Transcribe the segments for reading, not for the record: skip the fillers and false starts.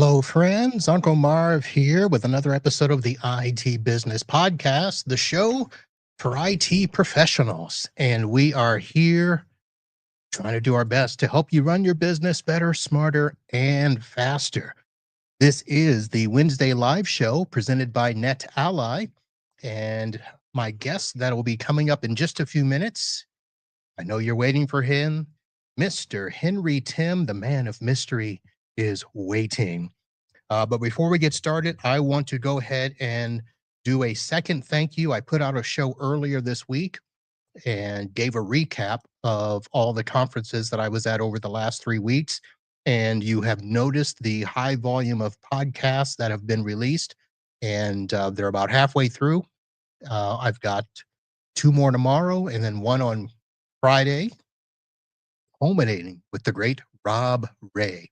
Hello, friends. Uncle Marv here with another episode of the IT Business Podcast, the show for IT professionals. And we are here trying to do our best to help you run your business better, smarter, and faster. This is the Wednesday live show presented by Net Ally. And my guest that will be coming up in just a few minutes, I know you're waiting for him, Mr. Henry Timm, the man of mystery, is waiting. But before we get started, I want to go ahead and do a second thank you. I put out a show earlier this week and gave a recap of all the conferences that I was at over the last 3 weeks. And you have noticed the high volume of podcasts that have been released, and they're about halfway through. I've got two more tomorrow and then one on Friday, culminating with the great Rob Ray.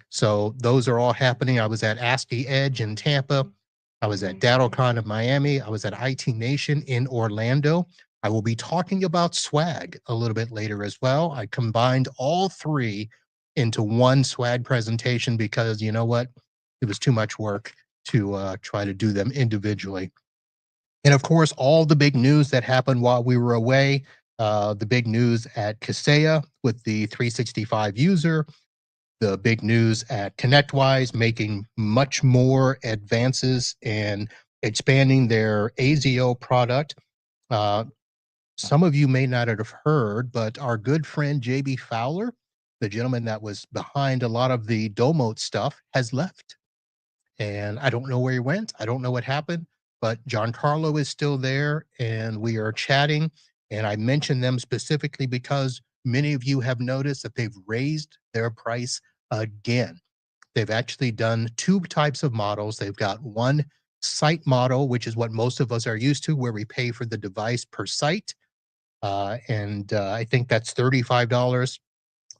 So those are all happening. I was at ASCII Edge in Tampa. I was at DattleCon of Miami. I was at IT Nation in Orlando. I will be talking about swag a little bit later as well. I combined all three into one swag presentation because you know what? It was too much work to try to do them individually. And of course, all the big news that happened while we were away, the big news at Kaseya with the 365 user, the big news at ConnectWise making much more advances and expanding their AZO product. Uh, some of you may not have heard, but our good friend JB Fowler, the gentleman that was behind a lot of the Domote stuff, has left. And I don't know where he went. I don't know what happened, but Giancarlo is still there and we are chatting. And I mentioned them specifically because many of you have noticed that they've raised their price again. They've actually done two types of models. They've got one site model, which is what most of us are used to, where we pay for the device per site. And I think that's $35.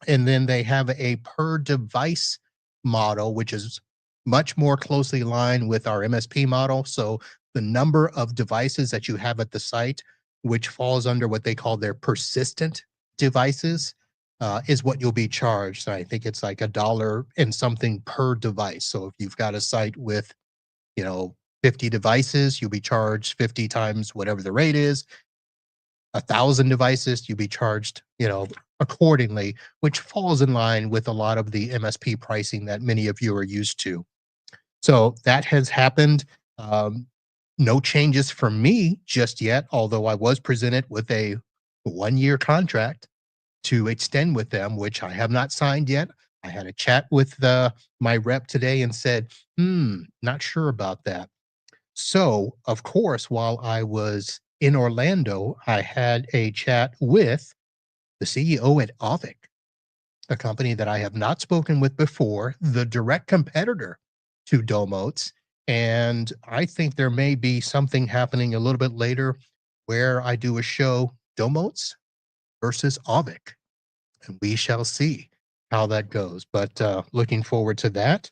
And then they have a per device model, which is much more closely aligned with our MSP model. So the number of devices that you have at the site, which falls under what they call their persistent devices, is what you'll be charged. I think it's like $1 and something per device. So if you've got a site with, 50 devices, you'll be charged 50 times whatever the rate is. 1,000 devices, you'll be charged, accordingly, which falls in line with a lot of the MSP pricing that many of you are used to. So that has happened. No changes for me just yet, although I was presented with a 1-year contract to extend with them, which I have not signed yet. I had a chat with my rep today and said, not sure about that. So, of course, while I was in Orlando, I had a chat with the CEO at Avic, a company that I have not spoken with before, the direct competitor to Domotes. And I think there may be something happening a little bit later where I do a show, Domotes versus Avic. And we shall see how that goes. But looking forward to that.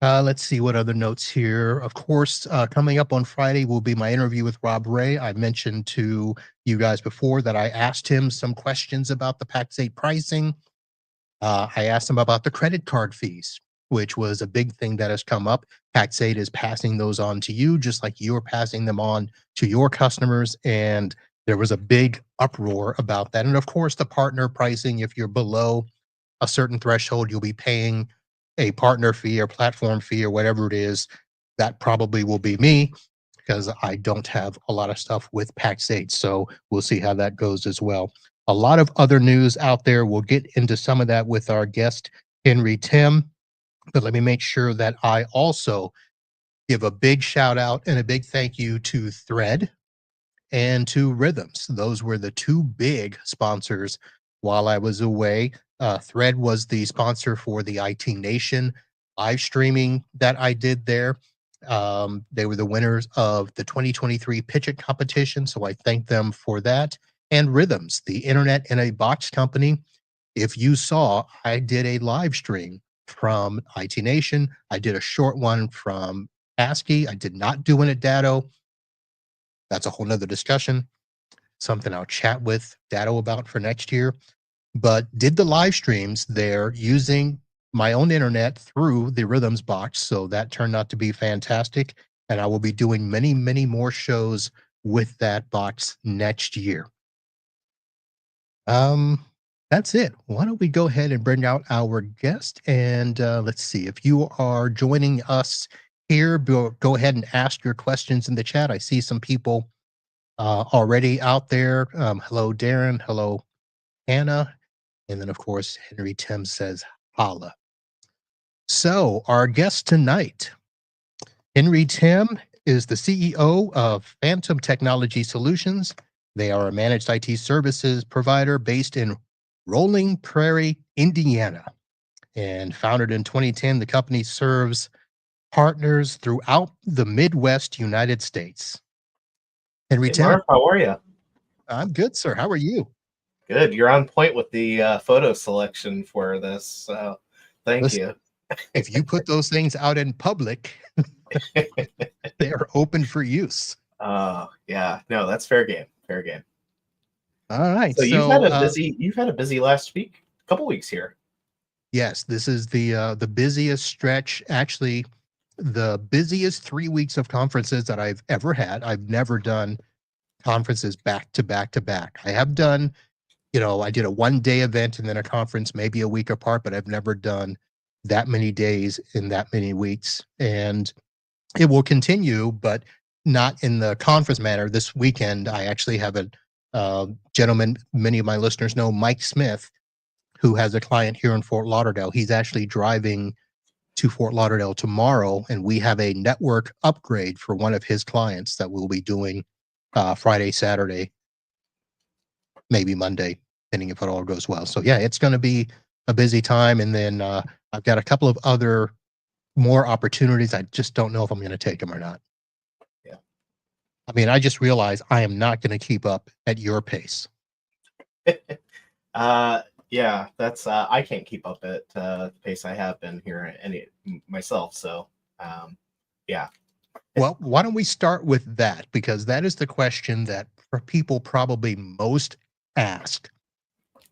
Let's see what other notes here. Of course, coming up on Friday will be my interview with Rob Ray. I mentioned to you guys before that I asked him some questions about the Pax8 pricing. I asked him about the credit card fees, which was a big thing that has come up. Pax8 is passing those on to you, just like you're passing them on to your customers. And there was a big uproar about that. And of course, the partner pricing, if you're below a certain threshold, you'll be paying a partner fee or platform fee or whatever it is. That probably will be me because I don't have a lot of stuff with Pax8. So we'll see how that goes as well. A lot of other news out there. We'll get into some of that with our guest, Henry Timm. But let me make sure that I also give a big shout out and a big thank you to Thread and to Rhythms. Those were the two big sponsors while I was away. Thread was the sponsor for the IT Nation live streaming that I did there. They were the winners of the 2023 Pitch It competition, so I thank them for that. And Rhythms, the internet in a box company. If you saw, I did a live stream from IT Nation. I did a short one from ASCII. I did not do one at Datto. That's a whole nother discussion, something I'll chat with Datto about for next year. But did the live streams there using my own internet through the Rhythms box. So that turned out to be fantastic. And I will be doing many, many more shows with that box next year. Um, that's it. Why don't we go ahead and bring out our guest? And let's see, if you are joining us here, go ahead and ask your questions in the chat. I see some people already out there. Hello, Darren. Hello, Hannah. And then, of course, Henry Timm says, holla. So, our guest tonight, Henry Timm, is the CEO of Phantom Technology Solutions. They are a managed IT services provider based in Rolling Prairie, Indiana. And founded in 2010, the company serves partners throughout the Midwest United States. Henry Hey Timm, Marv, how are you? I'm good, sir. How are you? Good. You're on point with the photo selection for this. So thank Listen, you. if you put those things out in public, they are open for use. Yeah, no, that's fair game. Fair game. All right. So So, you've had a busy last week, couple weeks here. yes, this is the busiest stretch. Actually, the busiest 3 weeks of conferences that I've ever had. I've never done conferences back to back to back. I have done, I did a 1 day event and then a conference, maybe a week apart, but I've never done that many days in that many weeks. And it will continue, but not in the conference manner. This weekend, I actually have a gentleman, many of my listeners know, Mike Smith, who has a client here in Fort Lauderdale. He's actually driving to Fort Lauderdale tomorrow, and we have a network upgrade for one of his clients that we'll be doing Friday, Saturday, maybe Monday, depending if it all goes well. So yeah, it's going to be a busy time, and then I've got a couple of other more opportunities. I just don't know if I'm going to take them or not. Yeah. I mean, I just realized I am not going to keep up at your pace. Yeah, that's I can't keep up at the pace I have been here any myself. So yeah. Well, why don't we start with that? Because that is the question that people probably most ask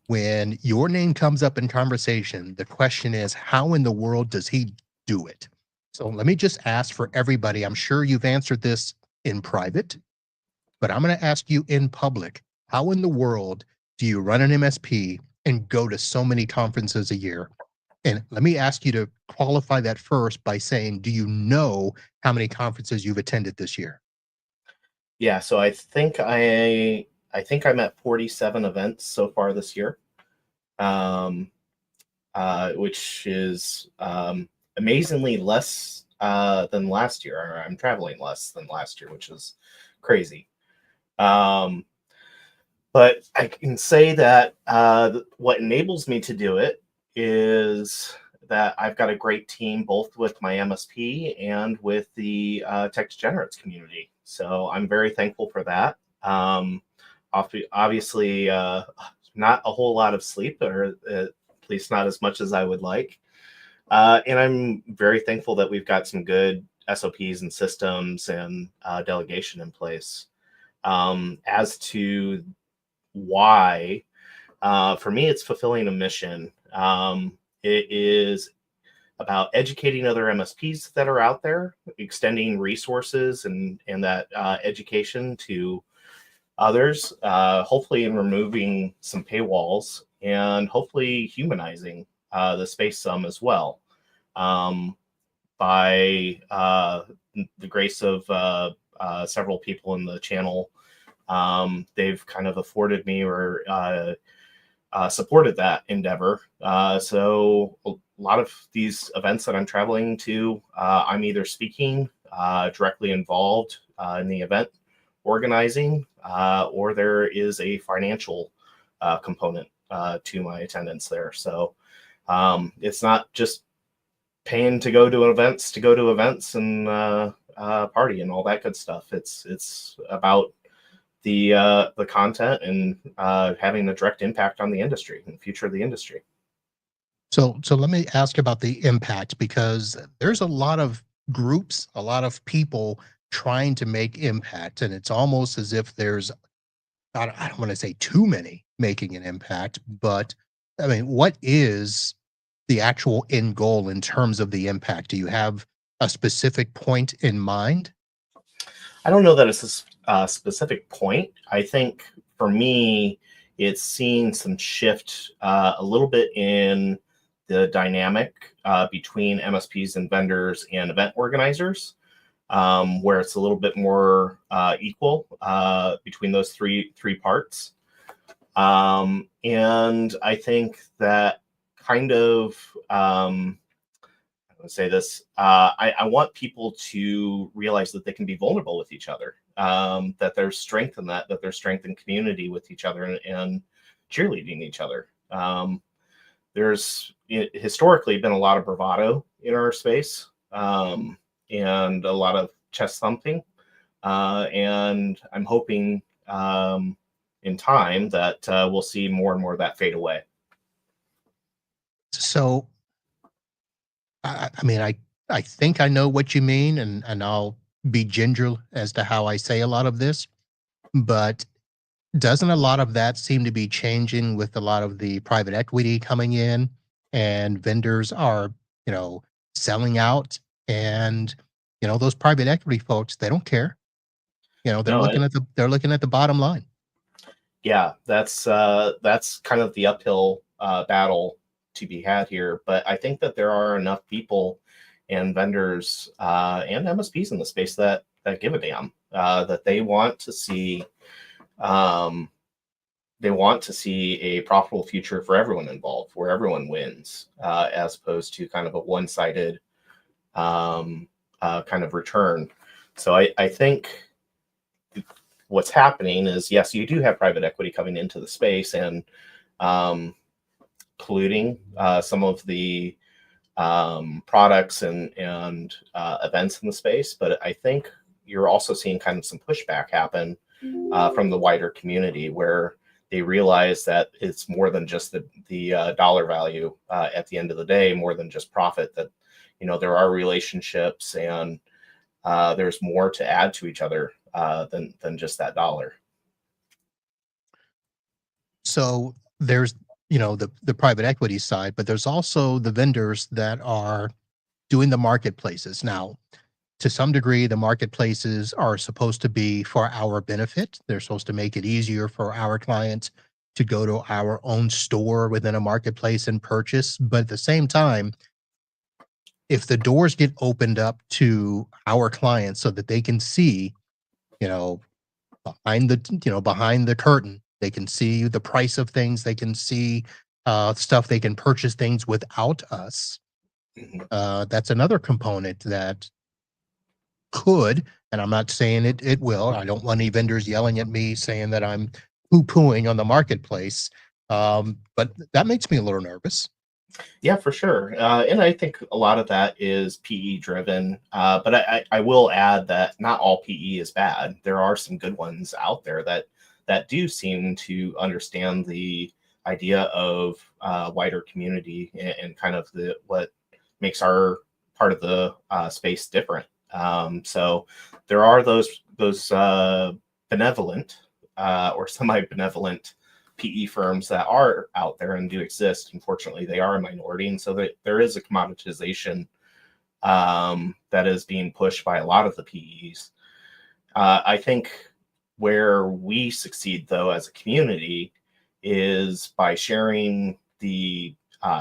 when your name comes up in conversation. The question is, how in the world does he do it? So let me just ask for everybody. I'm sure you've answered this in private, but I'm going to ask you in public. How in the world do you run an MSP and go to so many conferences a year? And let me ask you to qualify that first by saying, do you know how many conferences you've attended this year? Yeah, so I think I'm at 47 events so far this year. Um which is amazingly less than last year. I'm traveling less than last year, which is crazy. Um, but I can say that what enables me to do it is that I've got a great team both with my MSP and with the Tech Degenerates community. So I'm very thankful for that. Obviously, not a whole lot of sleep, or at least not as much as I would like. And I'm very thankful that we've got some good SOPs and systems and delegation in place. As to why, for me, it's fulfilling a mission. It is about educating other MSPs that are out there, extending resources and that education to others, hopefully in removing some paywalls and hopefully humanizing the space some as well. Um, by the grace of several people in the channel, they've kind of afforded me or supported that endeavor. So a lot of these events that I'm traveling to, I'm either speaking, directly involved in the event organizing, or there is a financial component to my attendance there. So it's not just paying to go to events and party and all that good stuff. It's about the content and having a direct impact on the industry and the future of the industry. So let me ask about the impact, because there's a lot of groups, a lot of people trying to make impact, and it's almost as if there's, I don't want to say too many making an impact, but I mean, what is the actual end goal in terms of the impact? Do you have a specific point in mind? I don't know that it's a specific point. I think for me, it's seen some shift a little bit in the dynamic between MSPs and vendors and event organizers, where it's a little bit more equal between those three parts. And I think that kind of say this. I want people to realize that they can be vulnerable with each other. That there's strength in that. That there's strength in community with each other and cheerleading each other. There's historically been a lot of bravado in our space, and a lot of chest thumping. And I'm hoping in time that we'll see more and more of that fade away. So, I mean, I think I know what you mean, and I'll be ginger as to how I say a lot of this, but doesn't a lot of that seem to be changing with a lot of the private equity coming in and vendors are, you know, selling out and, those private equity folks, they don't care. They're No, looking at the bottom line. yeah, that's kind of the uphill battle to be had here. But I think that there are enough people and vendors and MSPs in the space that give a damn, that they want to see um, a profitable future for everyone involved, where everyone wins, as opposed to kind of a one-sided kind of return. So I think what's happening is, yes, you do have private equity coming into the space and polluting some of the products and events in the space. But I think you're also seeing kind of some pushback happen from the wider community, where they realize that it's more than just the dollar value at the end of the day, more than just profit, that there are relationships and there's more to add to each other than just that dollar. So there's, the private equity side, but there's also the vendors that are doing the marketplaces. Now, to some degree, the marketplaces are supposed to be for our benefit. They're supposed to make it easier for our clients to go to our own store within a marketplace and purchase. But at the same time, if the doors get opened up to our clients so that they can see, you know, behind the curtain, they can see the price of things, they can see stuff, they can purchase things without us. Mhm. That's another component that could, and I'm not saying it will. I don't want any vendors yelling at me saying that I'm poo-pooing on the marketplace. But that makes me a little nervous. Yeah, for sure. And I think a lot of that is PE driven. But I will add that not all PE is bad. There are some good ones out there that do seem to understand the idea of wider community and kind of what makes our part of the space different. So there are those benevolent or semi-benevolent PE firms that are out there and do exist. Unfortunately, they are a minority, and so there is a commoditization that is being pushed by a lot of the PEs. I think where we succeed, though, as a community, is by sharing the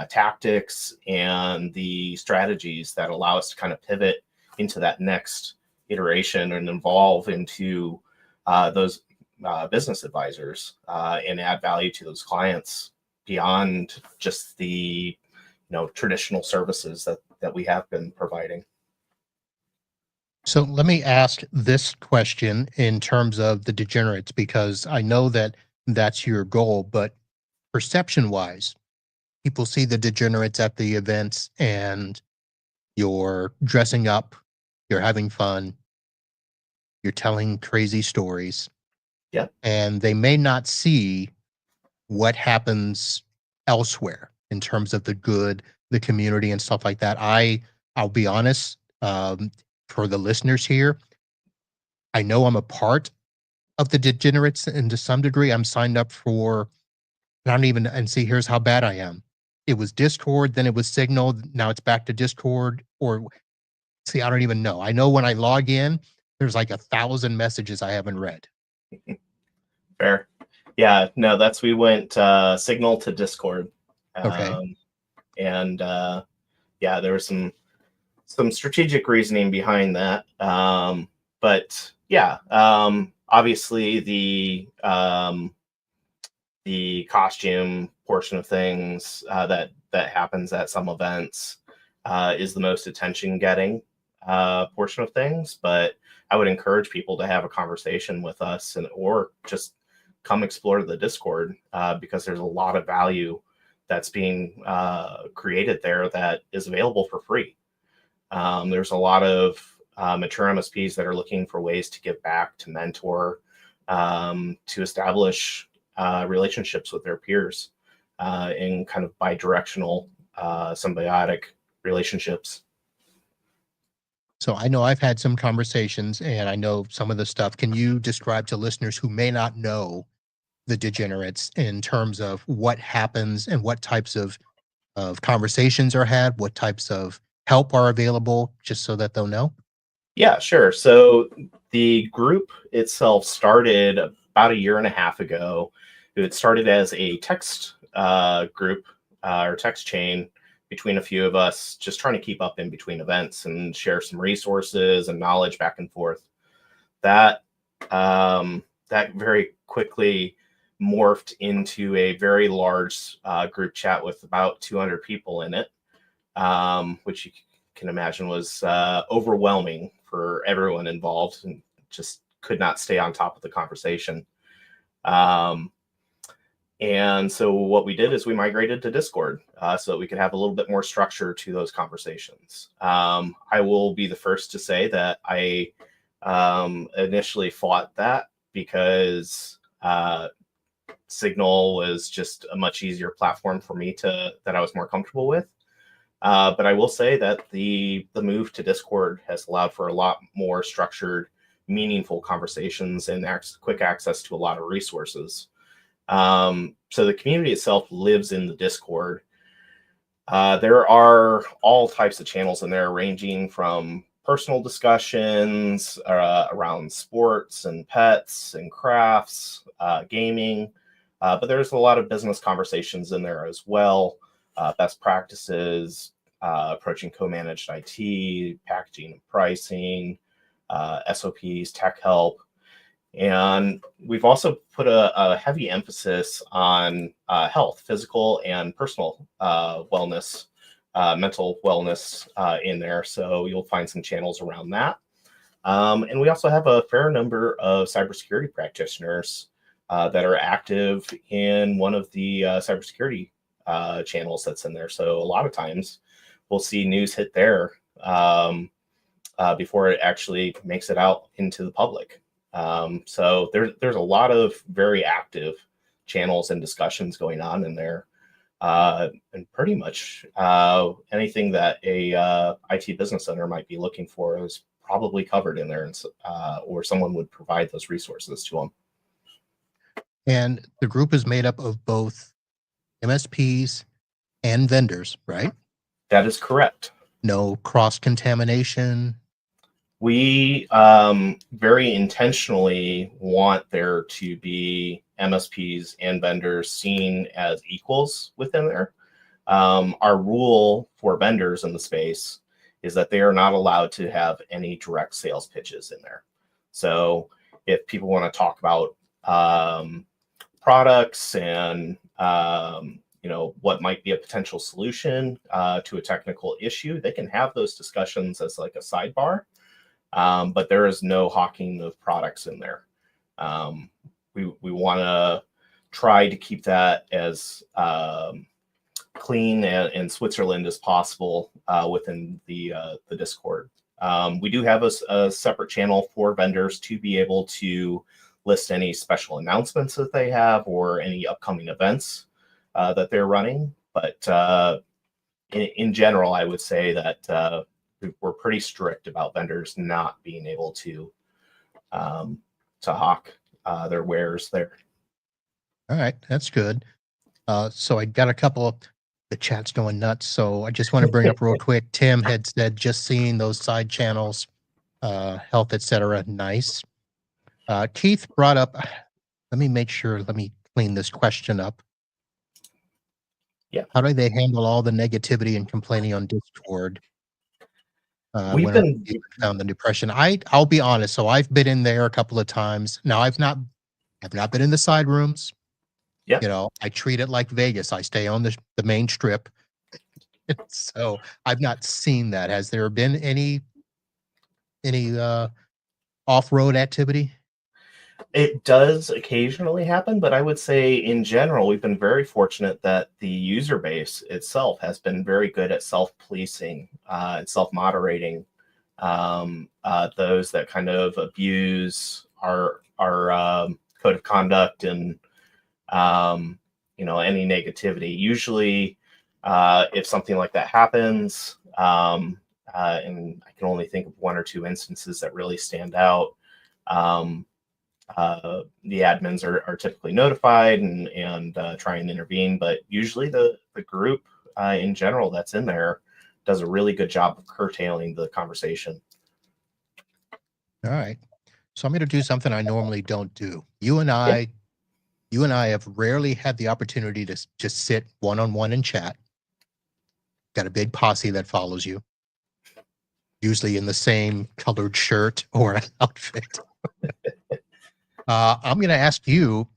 tactics and the strategies that allow us to kind of pivot into that next iteration and evolve into those business advisors and add value to those clients beyond just the traditional services that we have been providing. So let me ask this question in terms of the degenerates, because I know that that's your goal, but perception wise, people see the degenerates at the events and you're dressing up, you're having fun, you're telling crazy stories, Yeah. and they may not see what happens elsewhere in terms of the good, the community, and stuff like that. I'll be honest, for the listeners here, I know I'm a part of the degenerates, and to some degree, I'm signed up for. I don't even and see. Here's how bad I am. it was Discord, then it was Signal, now it's back to Discord, or see, I don't even know. I know when I log in, there's like 1,000 messages I haven't read. Fair. Yeah, no, we went Signal to Discord. Okay. And yeah, there was some strategic reasoning behind that. But yeah, obviously the costume portion of things that happens at some events is the most attention getting portion of things. But I would encourage people to have a conversation with us or just come explore the Discord because there's a lot of value that's being created there that is available for free. There's a lot of mature MSPs that are looking for ways to give back, to mentor, to establish relationships with their peers in kind of bi-directional, symbiotic relationships. So I know I've had some conversations and I know some of the stuff. Can you describe to listeners who may not know the Degenerates in terms of what happens and what types of conversations are had, what types of help are available, just so that they'll know? Yeah, sure. So the group itself started about a year and a half ago. It started as a text group or text chain between a few of us, just trying to keep up in between events and share some resources and knowledge back and forth. That that very quickly morphed into a very large group chat with about 200 people in it, which you can imagine was overwhelming for everyone involved and just could not stay on top of the conversation. Um, and so what we did is we migrated to Discord so that we could have a little bit more structure to those conversations. I will be the first to say that I initially fought that because Signal was just a much easier platform for me that I was more comfortable with. But I will say that the move to Discord has allowed for a lot more structured, meaningful conversations and quick access to a lot of resources. So the community itself lives in the Discord. There are all types of channels in there, ranging from personal discussions around sports and pets and crafts, gaming. But there's a lot of business conversations in there as well. Best practices, approaching co-managed IT, packaging and pricing, SOPs, tech help. And we've also put a heavy emphasis on health, physical and personal wellness, mental wellness in there. So you'll find some channels around that. And we also have a fair number of cybersecurity practitioners that are active in one of the cybersecurity channels that's in there. So a lot of times we'll see news hit there before it actually makes it out into the public. So there's a lot of very active channels and discussions going on in there. And pretty much anything that a IT business owner might be looking for is probably covered in there, and or someone would provide those resources to them. And the group is made up of both MSPs and vendors, right? That is correct. No cross contamination. We very intentionally want there to be MSPs and vendors seen as equals within there. Our rule for vendors in the space is that they are not allowed to have any direct sales pitches in there. So if people want to talk about products and what might be a potential solution to a technical issue, they can have those discussions as like a sidebar. But there is no hawking of products in there. We want to try to keep that as clean and Switzerland as possible within the Discord. We do have a separate channel for vendors to be able to list any special announcements that they have or any upcoming events that they're running. But in general, I would say that we're pretty strict about vendors not being able to hawk their wares there. All right, that's good. So I got a couple of The chat's going nuts. So I just want to bring up real quick. Tim had said just seeing those side channels, health, etc. Nice. Keith brought up. Let me make sure. Let me clean this question up. Yeah. How do they handle all the negativity and complaining on Discord? We've When been found the depression. I'll be honest. So I've been in there a couple of times. Now I've not been in the side rooms. Yeah. You know, I treat it like Vegas. I stay on the main strip. So I've not seen that. Has there been any off-road activity? It does occasionally happen, but I would say in general, we've been very fortunate that the user base itself has been very good at self-policing and self-moderating those that kind of abuse our code of conduct and any negativity. Usually, if something like that happens, and I can only think of one or two instances that really stand out. The admins are typically notified and try and intervene, but usually the group in general that's in there does a really good job of curtailing the conversation. All right. So I'm going to do something I normally don't do. You and Yeah. I have rarely had the opportunity to just sit one-on-one and chat. Got a big posse that follows you, usually in the same colored shirt or outfit. I'm going to ask you,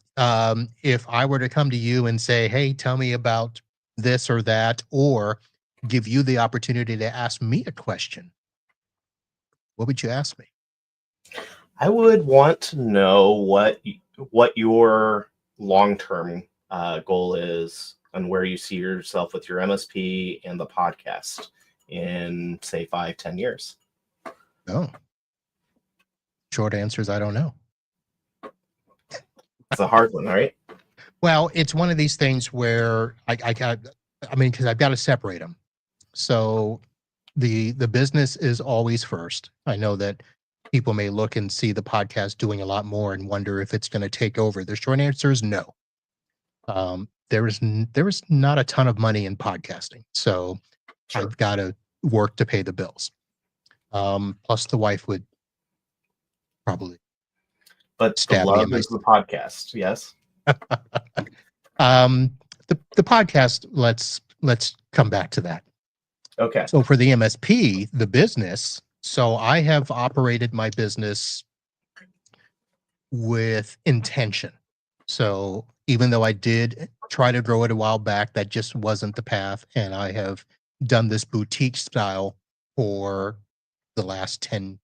if I were to come to you and say, hey, tell me about this or that, or give you the opportunity to ask me a question, what would you ask me? I would want to know what your long-term goal is and where you see yourself with your MSP and the podcast in, say, 5-10 years. Oh, short answer is I don't know. It's a hard one, right? Well, it's one of these things where because I've got to separate them. So the business is always first. I know that people may look and see the podcast doing a lot more and wonder if it's going to take over. The short answer is no. There is not a ton of money in podcasting, so Sure. I've got to work to pay the bills. Plus, the wife would probably But the stab me in love my. is the podcast, yes? The podcast. Let's come back to that. Okay. So for the MSP, the business. So I have operated my business with intention. So even though I did try to grow it a while back, that just wasn't the path. And I have done this boutique style for the last 10,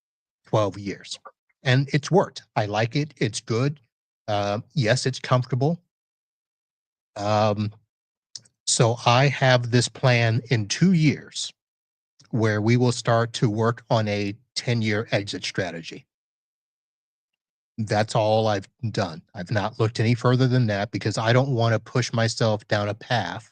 12 years. And it's worked. I like it. It's good. Yes, it's comfortable. So I have this plan in 2 years where we will start to work on a 10-year exit strategy. That's all I've done. I've not looked any further than that because I don't want to push myself down a path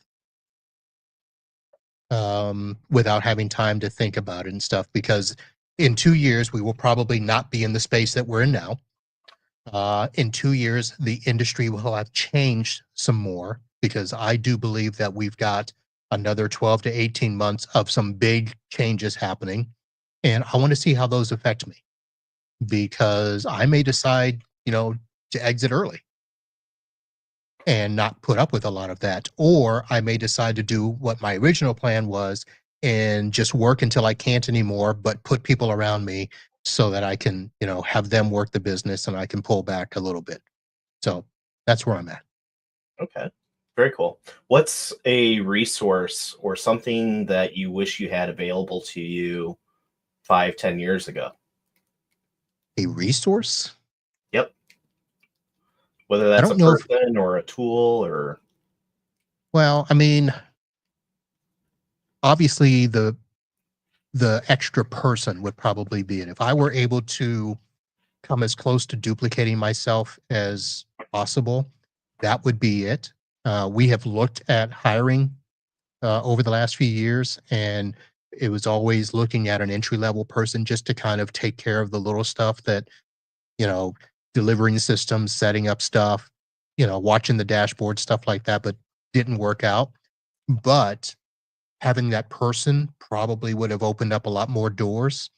without having time to think about it and stuff. Because in 2 years, we will probably not be in the space that we're in now. In 2 years, the industry will have changed some more because I do believe that we've got another 12 to 18 months of some big changes happening. And I want to see how those affect me because I may decide, to exit early and not put up with a lot of that. Or I may decide to do what my original plan was and just work until I can't anymore, but put people around me so that I can, have them work the business and I can pull back a little bit. So that's where I'm at. Okay. Very cool. What's a resource or something that you wish you had available to you 5-10 years ago? A resource? Yep. Whether I that's a don't know if, person or a tool or well, I mean, obviously the extra person would probably be it. If I were able to come as close to duplicating myself as possible, that would be it. We have looked at hiring over the last few years, and it was always looking at an entry level person just to kind of take care of the little stuff that, you know, delivering systems, setting up stuff, watching the dashboard, stuff like that, but didn't work out. but having that person probably would have opened up a lot more doors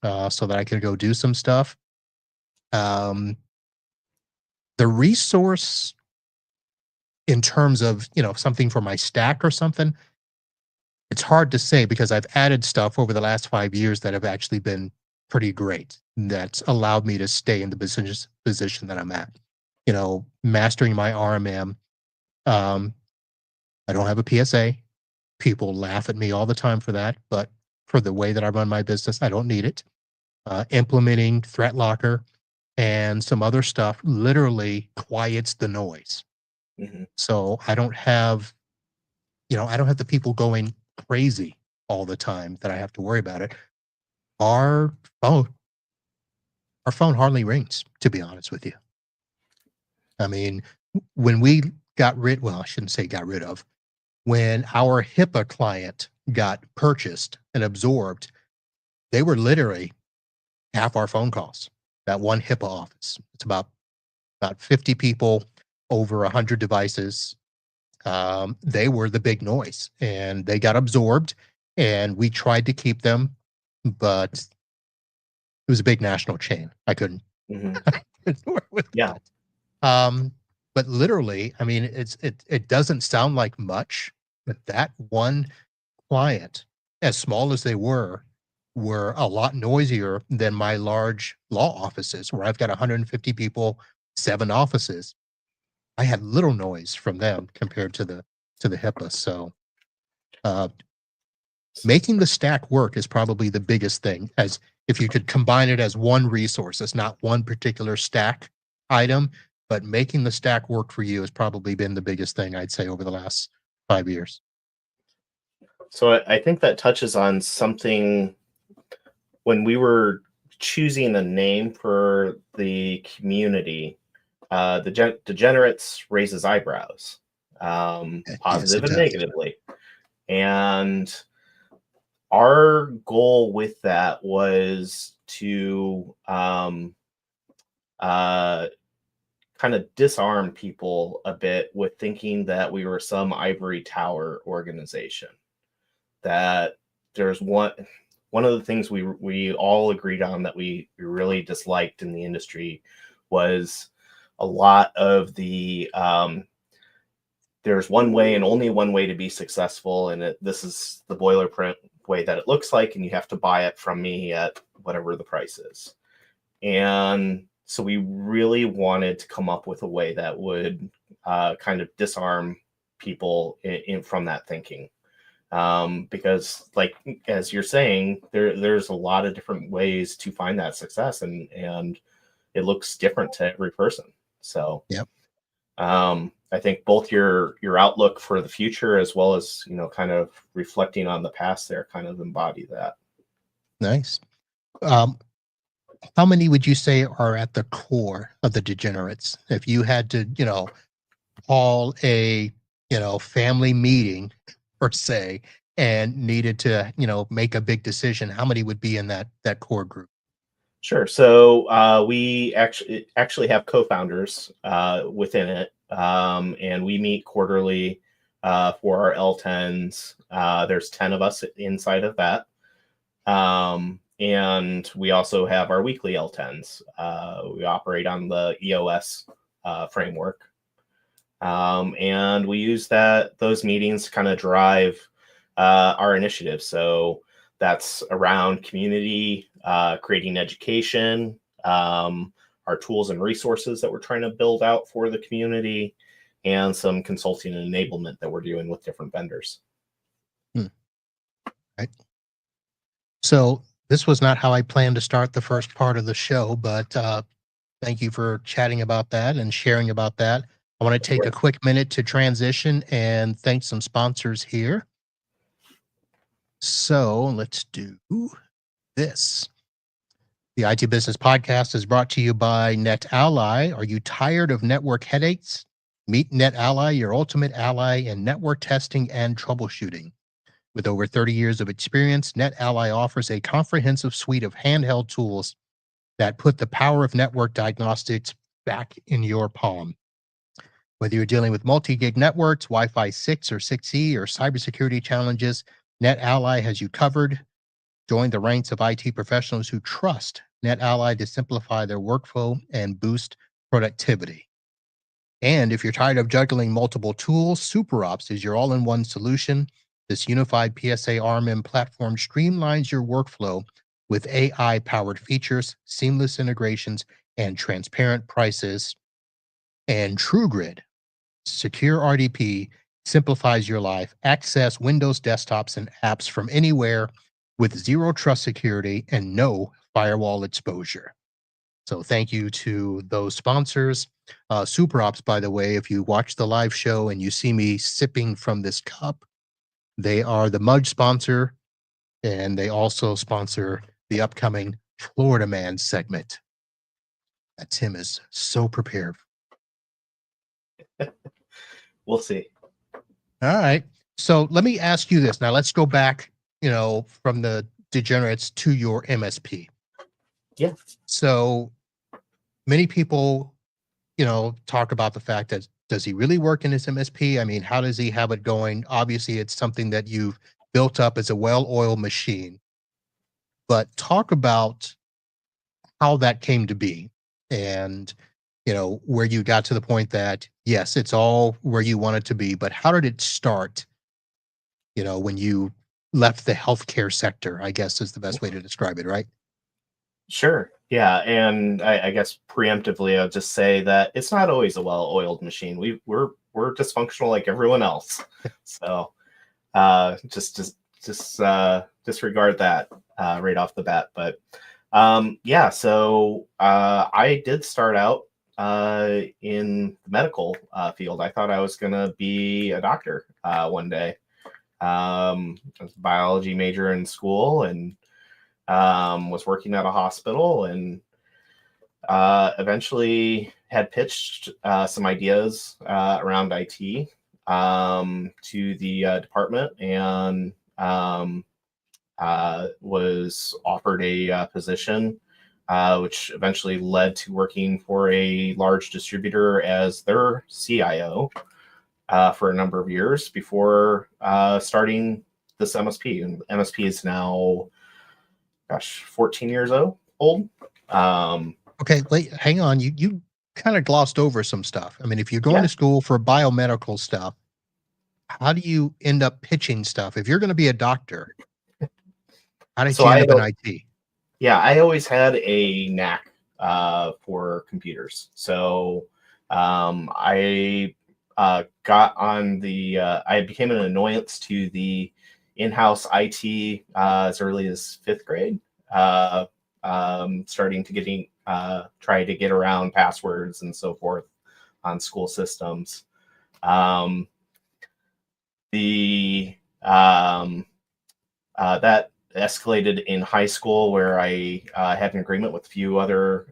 so that I could go do some stuff. Um, the resource in terms of, something for my stack or something, it's hard to say because I've added stuff over the last 5 years that have actually been pretty great. That's allowed me to stay in the position that I'm at. Mastering my RMM. Um, I don't have a PSA. People laugh at me all the time for that, but for the way that I run my business, I don't need it. Implementing Threat Locker and some other stuff literally quiets the noise. Mhm. So I don't have the people going crazy all the time that I have to worry about it. Our phone, our phone hardly rings, to be honest with you. I mean, when we I shouldn't say got rid of, when our HIPAA client got purchased and absorbed, they were literally half our phone calls. That one HIPAA office. It's about 50 people, over 100 devices. They were the big noise, and they got absorbed. And we tried to keep them, but it was a big national chain. I couldn't, Mhm. I couldn't work with Yeah. that. Um, but literally, I mean, it doesn't sound like much, but that one client, as small as they were a lot noisier than my large law offices where I've got 150 people, 7 offices. I had little noise from them compared to the HIPAA. So uh, making the stack work is probably the biggest thing. As if you could combine it as one resource, it's not one particular stack item, but making the stack work for you has probably been the biggest thing I'd say over the last 5 years. So I think that touches on something when we were choosing a name for the community. The Degenerates raises eyebrows, Yes, positive it and does. negatively. And our goal with that was to uh, kind of disarm people a bit with thinking that we were some ivory tower organization. That there's one of the things we all agreed on that we really disliked in the industry was a lot of the there's one way and only one way to be successful, and this is the boilerplate way that it looks like, and you have to buy it from me at whatever the price is. And so we really wanted to come up with a way that would kind of disarm people from that thinking. Because, like as you're saying, there's a lot of different ways to find that success, and it looks different to every person. So Yep. I think both your outlook for the future as well as kind of reflecting on the past there kind of embody that. Nice. Um, how many would you say are at the core of the degenerates? If you had to, call a, family meeting per se and needed to, make a big decision, how many would be in that core group? Sure. So we actually have co-founders within it, and we meet quarterly for our L10s. There's 10 of us inside of that, and we also have our weekly L10s. We operate on the EOS framework, and we use those meetings to kind of drive our initiatives. So that's around community, creating education, our tools and resources that we're trying to build out for the community, and some consulting and enablement that we're doing with different vendors. Hmm. Right. So this was not how I planned to start the first part of the show, but thank you for chatting about that and sharing about that. I want to Of take a course. quick minute to transition and thank some sponsors here. So let's do this. The IT Business Podcast is brought to you by NetAlly. Are you tired of network headaches? Meet NetAlly, your ultimate ally in network testing and troubleshooting. With over 30 years of experience, NetAlly offers a comprehensive suite of handheld tools that put the power of network diagnostics back in your palm. Whether you're dealing with multi-gig networks, Wi-Fi 6 or 6E, or cybersecurity challenges, NetAlly has you covered. Join the ranks of IT professionals who trust NetAlly to simplify their workflow and boost productivity. And if you're tired of juggling multiple tools, SuperOps is your all-in-one solution. This unified PSA RMM platform streamlines your workflow with AI-powered features, seamless integrations, and transparent prices. And TrueGrid, secure RDP, simplifies your life. Access Windows desktops and apps from anywhere with zero trust security and no firewall exposure. So thank you to those sponsors. SuperOps, by the way, if you watch the live show and you see me sipping from this cup, they are the mug sponsor, and they also sponsor the upcoming Florida Man segment that Tim is so prepared. We'll see. All right. So let me ask you this. Now let's go back, from the Degenerates to your MSP. Yeah. So many people, talk about the fact that does he really work in his MSP? I mean, how does he have it going? Obviously, it's something that you've built up as a well-oiled machine. But talk about how that came to be and, where you got to the point that, yes, it's all where you want it to be, but how did it start, when you left the healthcare sector, I guess is the best way to describe it, right? Sure. Yeah. And I guess preemptively, I'll just say that it's not always a well-oiled machine. We're dysfunctional like everyone else. So just disregard that right off the bat. But yeah, so I did start out in the medical field. I thought I was going to be a doctor one day. I was a biology major in school and was working at a hospital, and eventually had pitched some ideas around IT to the department, and was offered a position, which eventually led to working for a large distributor as their CIO for a number of years before starting this MSP. And MSP is now, 14 years old. Okay, wait, hang on. You kind of glossed over some stuff. I mean, if you're going Yeah. to school for biomedical stuff, how do you end up pitching stuff? If you're going to be a doctor, how did So you end I up in don't. IT? Yeah, I always had a knack for computers. So I got on the. I became an annoyance to the in-house IT as early as fifth grade. Starting to try to get around passwords and so forth on school systems. The That escalated in high school, where I had an agreement with a few other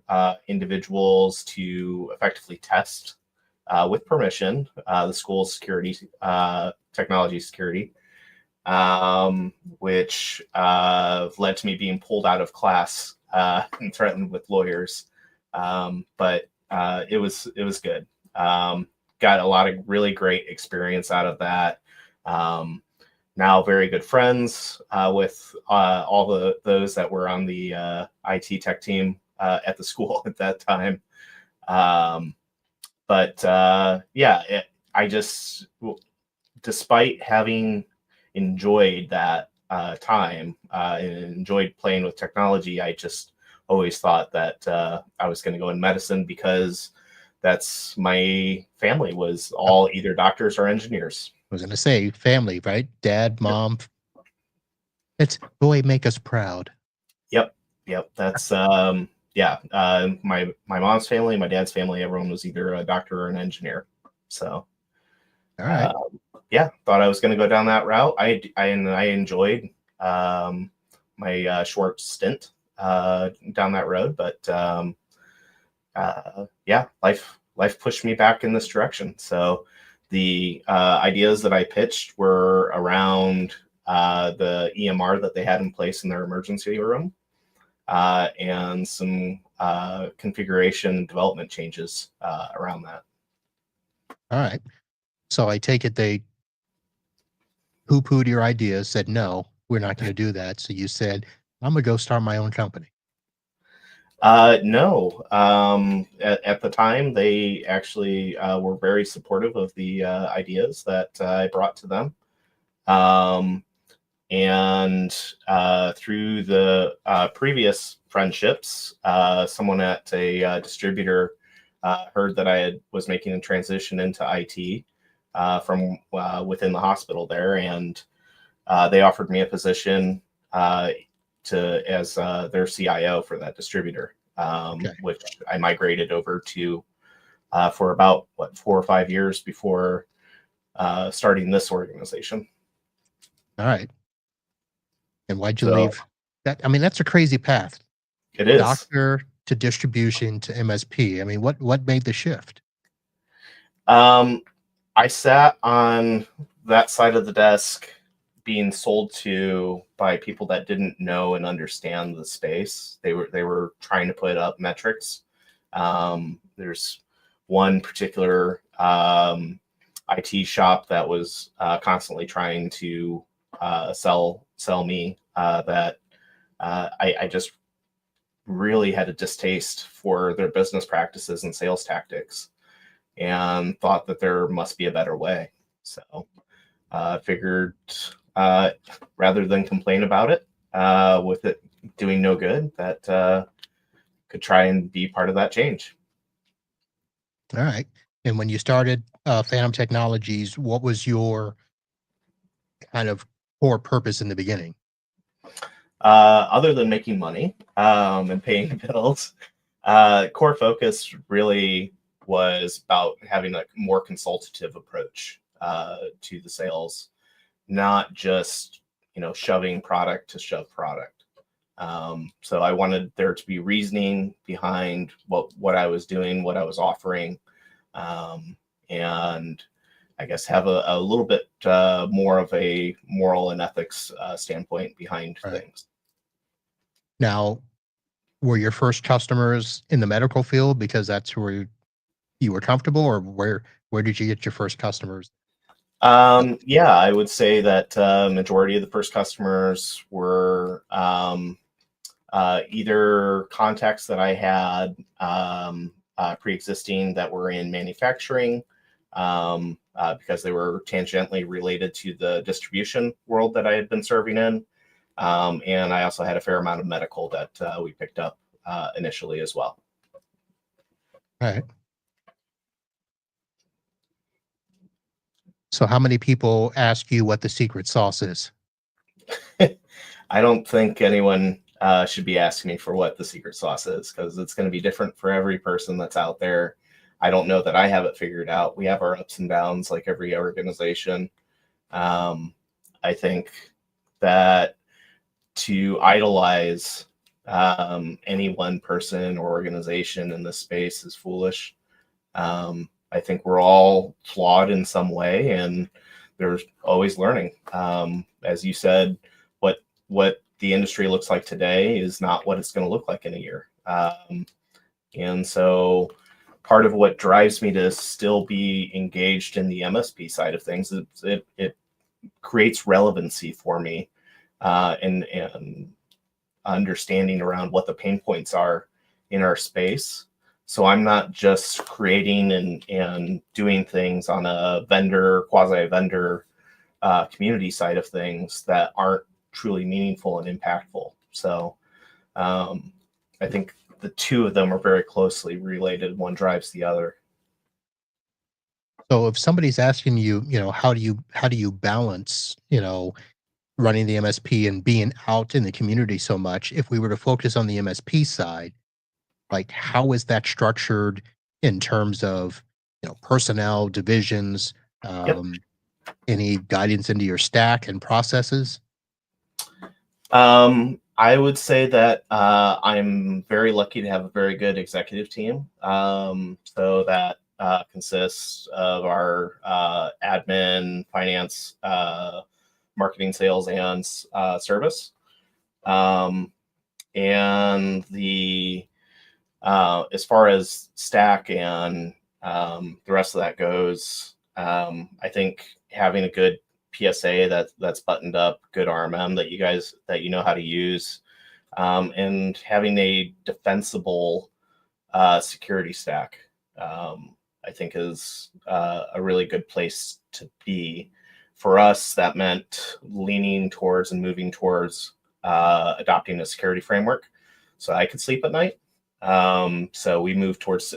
individuals to effectively test with permission the school's security, technology security, which led to me being pulled out of class and threatened with lawyers. But it was good. Got a lot of really great experience out of that. Now very good friends with all those that were on the IT tech team at the school at that time. I just, despite having enjoyed that time and enjoyed playing with technology, I just always thought that I was going to go in medicine because that's my family was all either doctors or engineers. I was going to say family, right? Dad, Yep. mom. It's boy, make us proud. Yep. That's my mom's family, my dad's family, everyone was either a doctor or an engineer. So All right. yeah, thought I was going to go down that route. I enjoyed my short stint down that road, but yeah, life pushed me back in this direction. So the ideas that I pitched were around the EMR that they had in place in their emergency room, and some configuration development changes around that. All right. So I take it they poo-pooed your ideas, said, no, we're not going to do that. So you said, I'm going to go start my own company. No. At the time, they actually were very supportive of the ideas that I brought to them. Um, and through the previous friendships, someone at a distributor heard that was making a transition into IT from within the hospital there, and they offered me a position as their CIO for that distributor, Okay. which I migrated over to for about 4 or 5 years before starting this organization. All right. And why'd you So leave that? I mean, that's a crazy path. it is. Doctor to distribution to MSP. I mean, what made the shift? Um, I sat on that side of the desk being sold to by people that didn't know and understand the space. They were trying to put up metrics. There's one particular IT shop that was constantly trying to sell me that I just really had a distaste for their business practices and sales tactics, and thought that there must be a better way. So figured uh, rather than complain about it, with it doing no good, that could try and be part of that change. All right. And when you started Phantom Technologies, what was your kind of core purpose in the beginning? Other than making money and paying bills, core focus really was about having a more consultative approach to the sales, not just shoving product to shove product. So I wanted there to be reasoning behind what I was doing, what I was offering, and I guess have a little bit more of a moral and ethics standpoint behind All right. things. Now, were your first customers in the medical field because that's where you were comfortable, or where did you get your first customers? Yeah, I would say that majority of the first customers were either contacts that I had pre-existing that were in manufacturing, because they were tangentially related to the distribution world that I had been serving in. And I also had a fair amount of medical that we picked up initially as well. All right. So how many people ask you what the secret sauce is? I don't think anyone should be asking me for what the secret sauce is, because it's going to be different for every person that's out there. I don't know that I have it figured out. We have our ups and downs like every organization. I think that to idolize any one person or organization in this space is foolish. I think we're all flawed in some way, and there's always learning. As you said, what the industry looks like today is not what it's going to look like in a year. And so part of what drives me to still be engaged in the MSP side of things is it creates relevancy for me, and understanding around what the pain points are in our space. So I'm not just creating and doing things on a quasi vendor community side of things that aren't truly meaningful and impactful. So I think the two of them are very closely related. One drives the other. So if somebody's asking you, how do you balance, running the MSP and being out in the community so much, if we were to focus on the MSP side, like how is that structured in terms of, personnel, divisions, Yep. any guidance into your stack and processes? I would say that I'm very lucky to have a very good executive team. So that consists of our admin, finance, marketing, sales, and service. And the as far as stack and The rest of that goes. I think having a good PSA that's buttoned up, good RMM that you know how to use, and having a defensible security stack, I think is a really good place to be. For us, that meant leaning towards and moving towards adopting a security framework so I could sleep at night. So we moved towards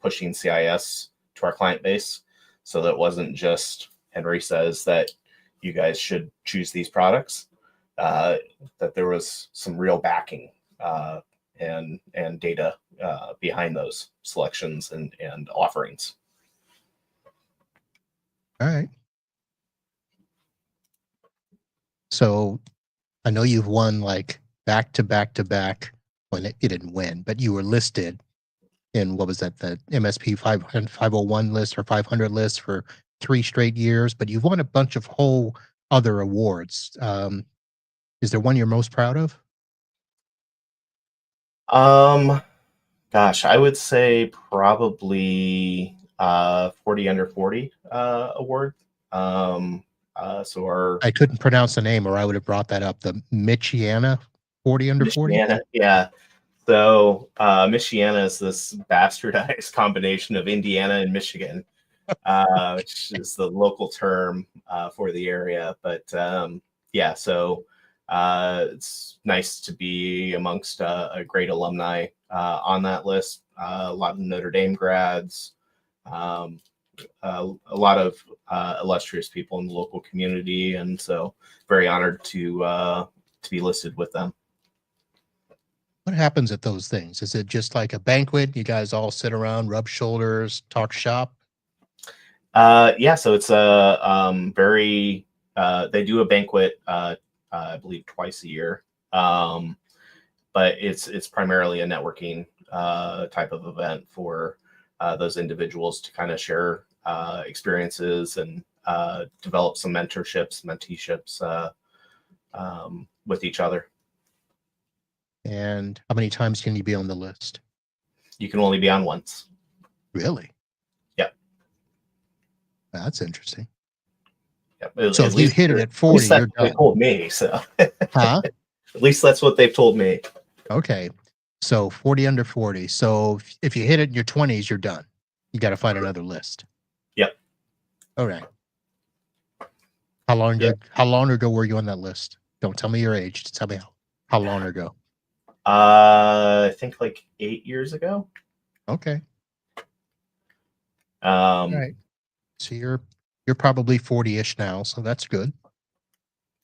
pushing CIS to our client base so that it wasn't just Henry says that you guys should choose these products, that there was some real backing and data behind those selections and offerings. All right. So I know you've won like back to back to back. Well, it didn't win, but you were listed in what was that, the MSP 501 list or 500 list for 3 straight years, but you've won a bunch of whole other awards. Is there one you're most proud of? Gosh, I would say probably 40 under 40 award. So our I couldn't pronounce the name or I would have brought that up. The Michiana 40 under 40? Michiana, yeah. So Michiana is this bastardized combination of Indiana and Michigan, which is the local term for the area. But yeah, so it's nice to be amongst a great alumni on that list. A lot of Notre Dame grads, a lot of illustrious people in the local community, and so very honored to be listed with them. What happens at those things? Is it just like a banquet? You guys all sit around, rub shoulders, talk shop? Yeah, so it's a very they do a banquet I believe twice a year, but it's primarily a networking type of event for those individuals to kind of share experiences and develop some mentorships, menteeships with each other. And how many times can you be on the list? You can only be on once. Really? Yep. That's interesting. Yep. So if you hit it at 40, you're They done. told me so. Huh? At least that's what they've told me. Okay. So 40 under 40. So if you hit it in your 20s, you're done. You got to find another list. Yep. All right. How long ago were you on that list? Don't tell me your age. Just tell me how long ago. I think like 8 years ago. Okay. All right. So you're probably 40-ish now, so that's good.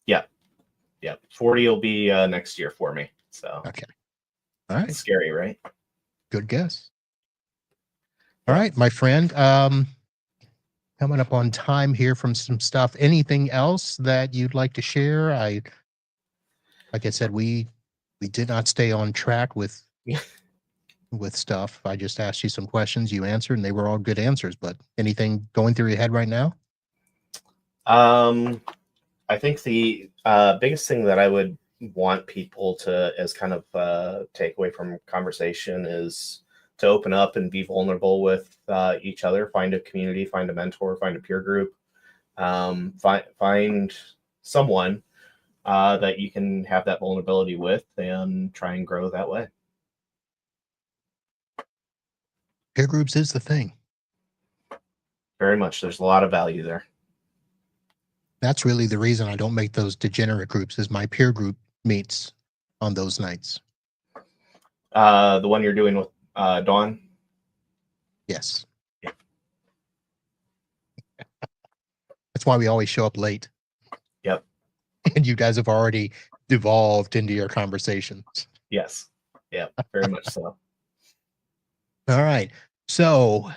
Yeah. 40 will be next year for me. So okay. All right. It's scary, right? Good guess. All right, my friend. Coming up on time here from some stuff. Anything else that you'd like to share? Like I said, we did not stay on track with stuff. I just asked you some questions, you answered, and they were all good answers. But anything going through your head right now? I think the biggest thing that I would want people to, as kind of take away from conversation, is to open up and be vulnerable with each other. Find a community, find a mentor, find a peer group, find someone that you can have that vulnerability with, and try and grow that way. Peer groups is the thing. Very much. There's a lot of value there. That's really the reason I don't make those degenerate groups, is my peer group meets on those nights. The one you're doing with Dawn? Yes. Yeah. That's why we always show up late. Yep. And you guys have already devolved into your conversations. Yes. Yeah, very much so. All right. So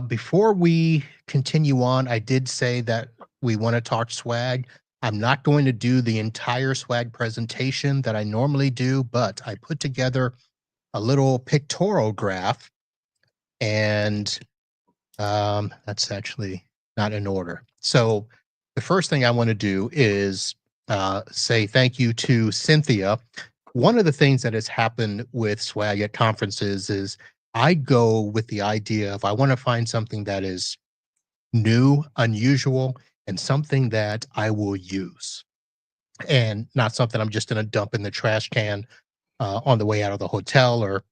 before we continue on, I did say that we want to talk swag. I'm not going to do the entire swag presentation that I normally do, but I put together a little pictorial graph, and that's actually not in order. So the first thing I want to do is say thank you to Cynthia. One of the things that has happened with swag at conferences is I go with the idea of I want to find something that is new, unusual, and something that I will use, and not something I'm just going to dump in the trash can on the way out of the hotel or as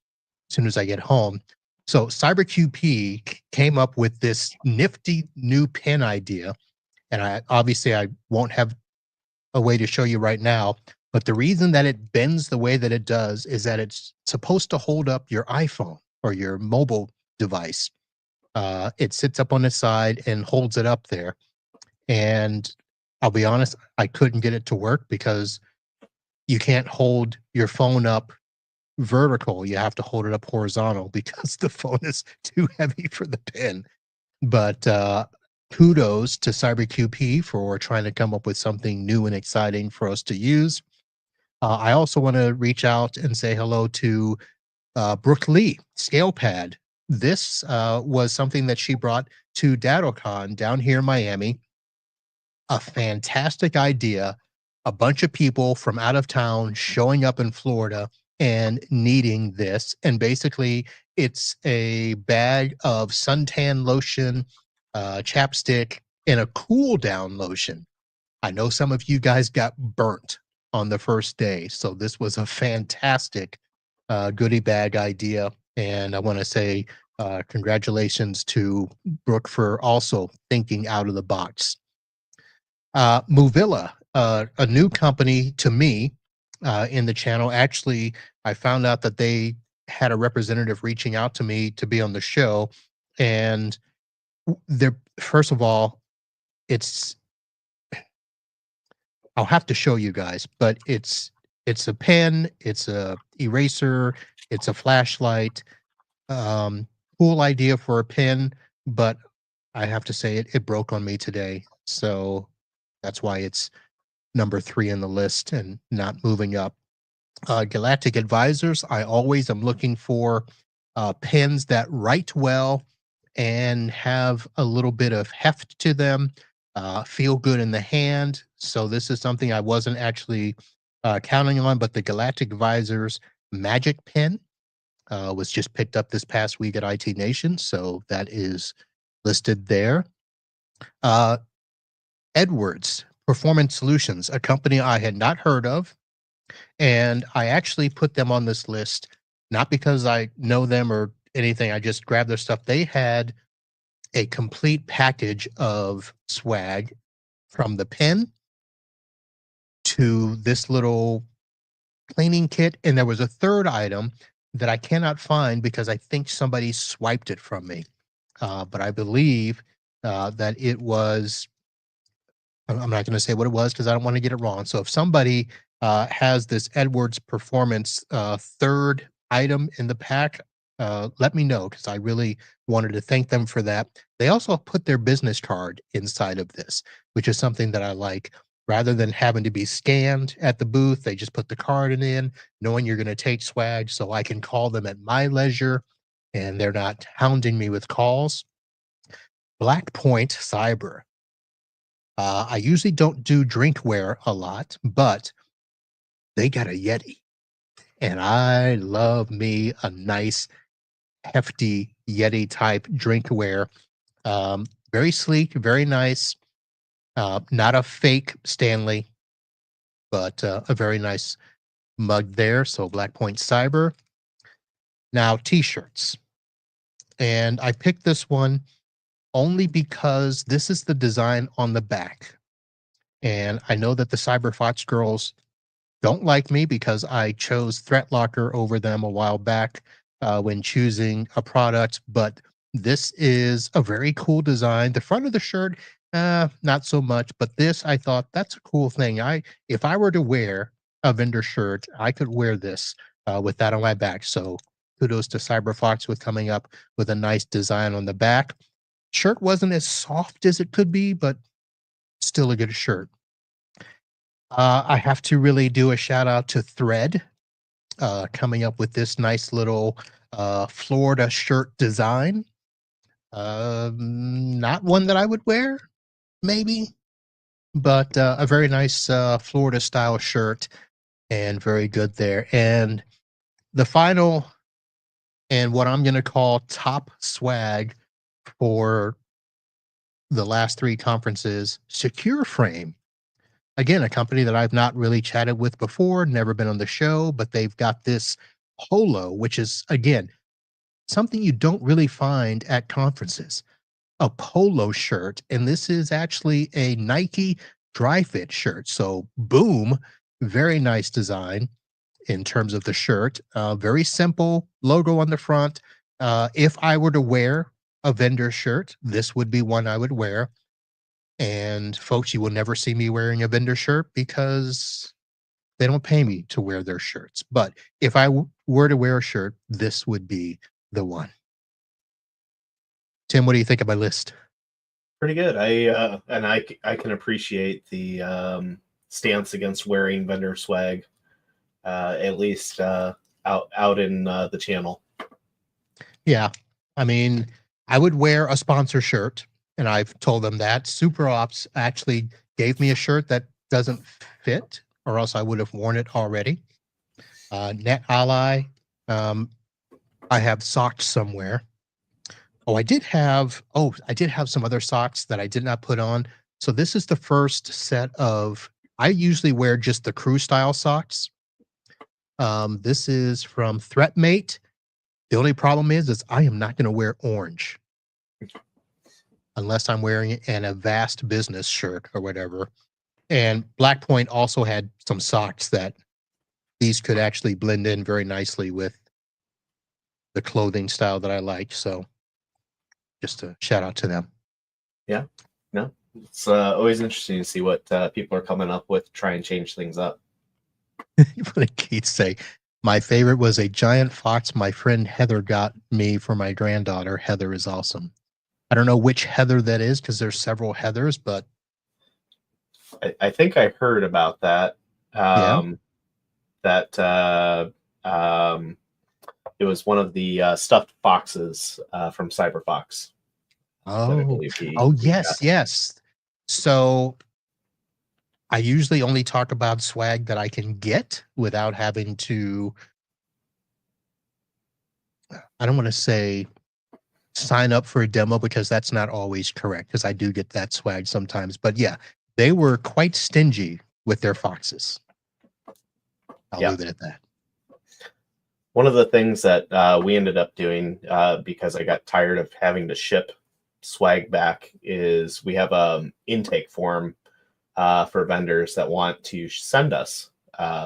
soon as I get home. So CyberQP came up with this nifty new pen idea, and I won't have a way to show you right now. But the reason that it bends the way that it does is that it's supposed to hold up your iPhone or your mobile device. It sits up on the side and holds it up there. And I'll be honest, I couldn't get it to work because you can't hold your phone up vertical. You have to hold it up horizontal because the phone is too heavy for the pen. But kudos to CyberQP for trying to come up with something new and exciting for us to use. I also want to reach out and say hello to Brooke Lee, ScalePad. This was something that she brought to DattoCon down here in Miami. A fantastic idea. A bunch of people from out of town showing up in Florida and needing this. And basically, it's a bag of suntan lotion, chapstick, and a cool down lotion. I know some of you guys got burnt on the first day. So this was a fantastic goodie bag idea. And I want to say congratulations to Brooke for also thinking out of the box. Movilla, a new company to me in the channel. Actually, I found out that they had a representative reaching out to me to be on the show. And they're, first of all, it's, I'll have to show you guys, but it's a pen, it's a eraser, it's a flashlight. Um, cool idea for a pen, but I have to say it broke on me today. So that's why it's number 3 in the list and not moving up. Galactic Advisors, I always am looking for pens that write well and have a little bit of heft to them, feel good in the hand. So this is something I wasn't actually counting on, but the Galactic Advisors Magic Pen was just picked up this past week at IT Nation. So that is listed there. Uh, Edwards Performance Solutions, a company I had not heard of. And I actually put them on this list, not because I know them or anything. I just grabbed their stuff. They had a complete package of swag from the pen to this little cleaning kit. And there was a third item that I cannot find because I think somebody swiped it from me. But I believe that it was, I'm not going to say what it was because I don't want to get it wrong. So if somebody has this Edwards Performance third item in the pack, let me know because I really wanted to thank them for that. They also put their business card inside of this, which is something that I like. Rather than having to be scanned at the booth, they just put the card in, knowing you're going to take swag so I can call them at my leisure and they're not hounding me with calls. Black Point Cyber. I usually don't do drinkware a lot, but they got a Yeti. And I love me a nice, hefty Yeti type drinkware. Very sleek, very nice. Not a fake Stanley, but a very nice mug there. So Black Point Cyber. Now, t-shirts. And I picked this one only because this is the design on the back. And I know that the Cyber Fox girls don't like me because I chose Threat Locker over them a while back when choosing a product, but this is a very cool design. The front of the shirt, not so much, but this I thought that's a cool thing. If I were to wear a vendor shirt, I could wear this with that on my back. So kudos to CyberFox with coming up with a nice design on the back. Shirt wasn't as soft as it could be, but still a good shirt. I have to really do a shout out to Thread coming up with this nice little Florida shirt design. Not one that I would wear, maybe, but a very nice Florida style shirt and very good there. And the final and what I'm going to call top swag for the last three conferences, Secure Frame. Again, a company that I've not really chatted with before, never been on the show, but they've got this polo, which is, again, something you don't really find at conferences, a polo shirt. And this is actually a Nike dry fit shirt. So, boom, very nice design in terms of the shirt. Very simple logo on the front. If I were to wear a vendor shirt, this would be one I would wear. And folks, you will never see me wearing a vendor shirt because they don't pay me to wear their shirts. But if I were to wear a shirt, this would be the one. Tim, what do you think of my list? Pretty good. I can appreciate the stance against wearing vendor swag, at least out in the channel. Yeah. I mean, I would wear a sponsor shirt, and I've told them that. Super Ops actually gave me a shirt that doesn't fit, or else I would have worn it already. Net Ally, um, I have socks somewhere. I did have some other socks that I did not put on. So this is the first set of, I usually wear just the crew style socks. This is from Threatmate. The only problem is I am not going to wear orange unless I'm wearing it in a vast business shirt or whatever. And Black Point also had some socks that these could actually blend in very nicely with the clothing style that I like. So just a shout out to them. Yeah, no, it's always interesting to see what people are coming up with, try and change things up. What did Keith say? My favorite was a giant fox my friend Heather got me for my granddaughter. Heather is awesome. I don't know which Heather that is because there's several Heathers, but I think I heard about that. yeah. That it was one of the stuffed foxes from CyberFox that I Oh, believe oh he got. yes, yes. So I usually only talk about swag that I can get without having to, I don't want to say sign up for a demo because that's not always correct because I do get that swag sometimes. But yeah, they were quite stingy with their foxes. I'll Yeah. leave it at that. One of the things that we ended up doing because I got tired of having to ship swag back is we have a intake form for vendors that want to send us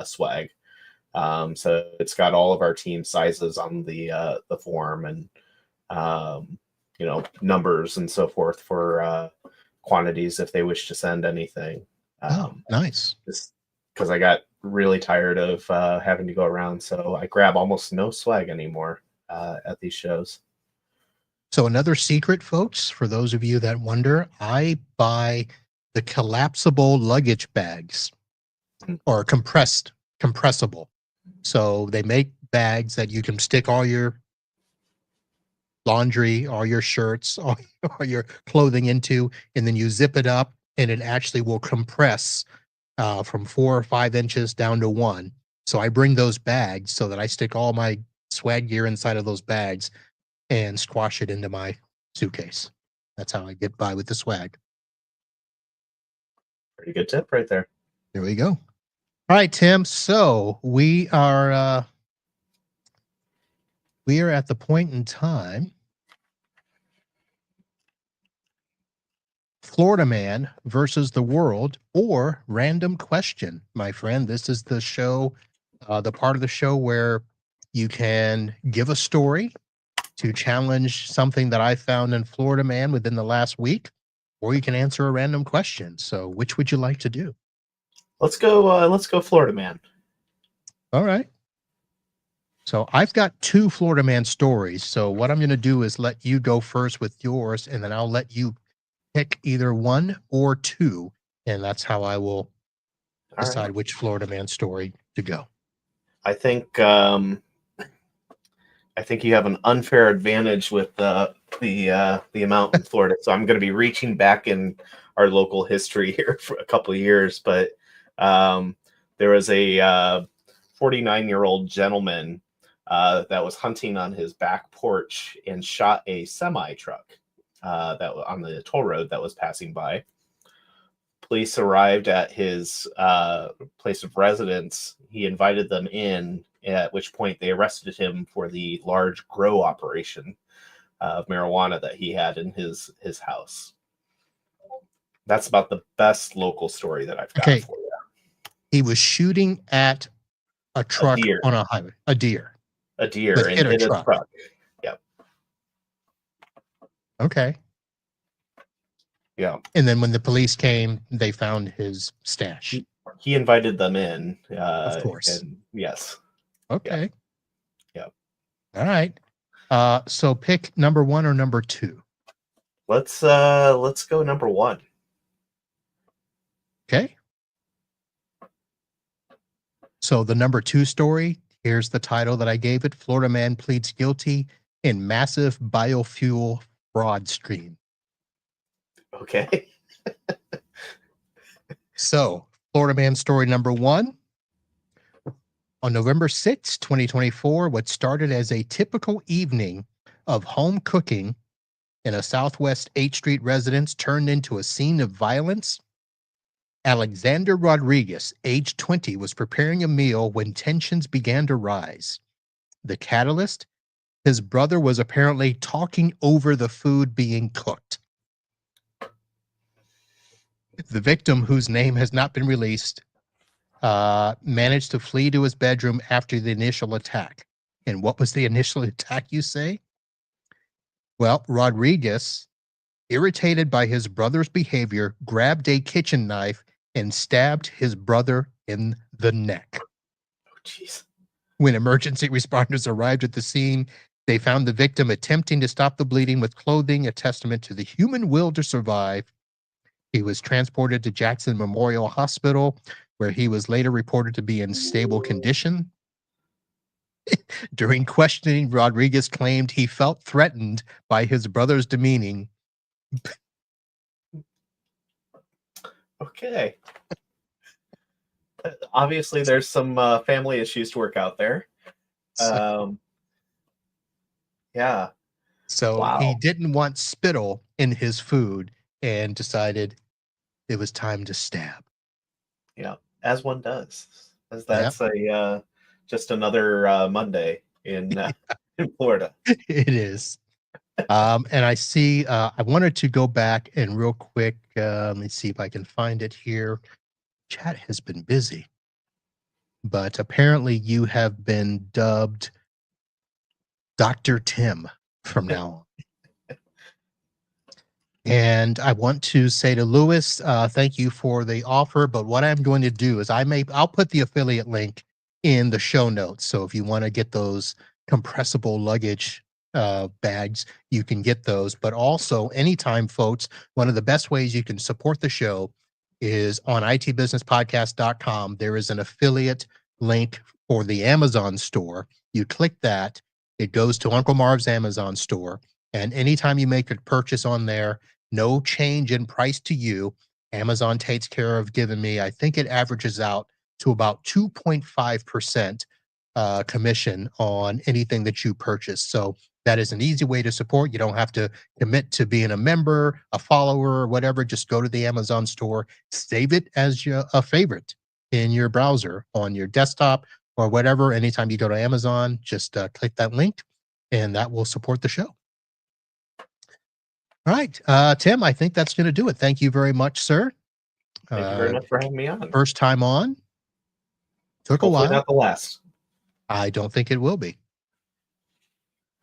swag. So it's got all of our team sizes on the form and numbers and so forth for quantities if they wish to send anything. Oh, nice. Just because I got really tired of having to go around, so I grab almost no swag anymore at these shows. So another secret, folks, for those of you that wonder, I buy the collapsible luggage bags or compressible. So they make bags that you can stick all your laundry, all your shirts, all your clothing into, and then you zip it up and it actually will compress from 4 or 5 inches down to 1. So I bring those bags so that I stick all my swag gear inside of those bags and squash it into my suitcase. That's how I get by with the swag. Pretty good tip right there. There we go. All right, Tim. So we are at the point in time. Florida Man versus the World or Random Question, my friend. This is the show, the part of the show where you can give a story to challenge something that I found in Florida Man within the last week, or you can answer a random question. So, which would you like to do? Let's go Florida Man. All right. So, I've got 2 Florida Man stories. So, what I'm going to do is let you go first with yours, and then I'll let you pick either 1 or 2, and that's how I will All decide right. which Florida Man story to go. I think you have an unfair advantage with the amount in Florida. So I'm going to be reaching back in our local history here for a couple of years. But there was a 49-year-old gentleman that was hunting on his back porch and shot a semi truck that was on the toll road that was passing by. Police arrived at his place of residence. He invited them in, at which point they arrested him for the large grow operation of marijuana that he had in his house. That's about the best local story that I've got for you. He was shooting at a truck on a highway. A deer. A deer and hit a truck. Yep. Okay. Yeah. And then when the police came, they found his stash. He invited them in. Of course. And yes. Okay. Yep. All right. So pick number 1 or number 2. Let's go number 1. Okay. So the number 2 story, here's the title that I gave it. Florida man pleads guilty in massive biofuel fraud scheme. Okay. So Florida man story number 1. On November 6, 2024, what started as a typical evening of home cooking in a Southwest 8th Street residence turned into a scene of violence. Alexander Rodriguez, age 20, was preparing a meal when tensions began to rise. The catalyst? His brother was apparently talking over the food being cooked. The victim, whose name has not been released, managed to flee to his bedroom after the initial attack. And what was the initial attack, you say? Well, Rodriguez, irritated by his brother's behavior, grabbed a kitchen knife and stabbed his brother in the neck. Oh, jeez. When emergency responders arrived at the scene, they found the victim attempting to stop the bleeding with clothing, a testament to the human will to survive. He was transported to Jackson Memorial Hospital, where he was later reported to be in stable condition. During questioning, Rodriguez claimed he felt threatened by his brother's demeaning. Okay. Obviously, there's some family issues to work out there. Yeah. So wow. He didn't want spittle in his food and decided it was time to stab. Yeah, as one does. As that's just another Monday in Florida. It is. And I see, I wanted to go back and real quick, let me see if I can find it here. Chat has been busy, but apparently you have been dubbed Dr. Timm from now on. And I want to say to Lewis, thank you for the offer. But what I'm going to do is I'll put the affiliate link in the show notes. So if you want to get those compressible luggage bags, you can get those. But also, anytime, folks, one of the best ways you can support the show is on itbusinesspodcast.com. There is an affiliate link for the Amazon store. You click that, it goes to Uncle Marv's Amazon store. And anytime you make a purchase on there, no change in price to you, Amazon takes care of giving me, I think it averages out to about 2.5% commission on anything that you purchase. So that is an easy way to support. You don't have to commit to being a member, a follower, or whatever. Just go to the Amazon store, save it as a favorite in your browser on your desktop or whatever. Anytime you go to Amazon, just click that link and that will support the show. All right, Tim, I think that's going to do it. Thank you very much, sir. Thank you very much for having me on. First time on. Took a while. Not the last. I don't think it will be.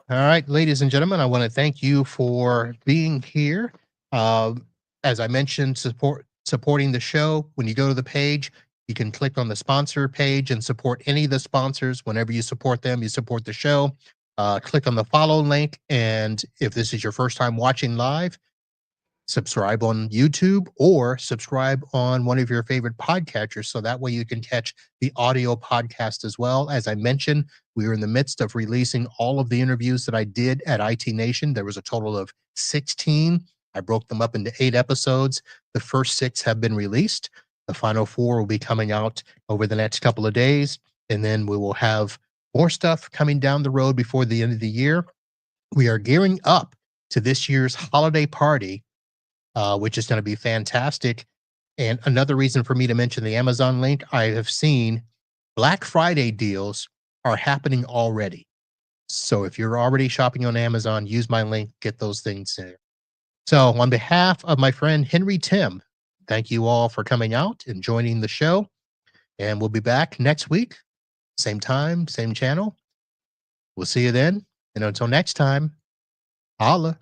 All right, ladies and gentlemen, I want to thank you for being here. As I mentioned, supporting the show. When you go to the page, you can click on the sponsor page and support any of the sponsors. Whenever you support them, you support the show. Click on the follow link, and if this is your first time watching live, subscribe on YouTube or subscribe on one of your favorite podcatchers, so that way you can catch the audio podcast as well. As I mentioned, we are in the midst of releasing all of the interviews that I did at IT Nation. There was a total of 16. I broke them up into 8 episodes. The first 6 have been released. The final 4 will be coming out over the next couple of days, and then we will have More stuff coming down the road before the end of the year. We are gearing up to this year's holiday party, which is going to be fantastic. And another reason for me to mention the Amazon link, I have seen Black Friday deals are happening already. So if you're already shopping on Amazon, use my link, get those things there. So on behalf of my friend Henry Timm, thank you all for coming out and joining the show. And we'll be back next week, same time, same channel. We'll see you then. And until next time, holla.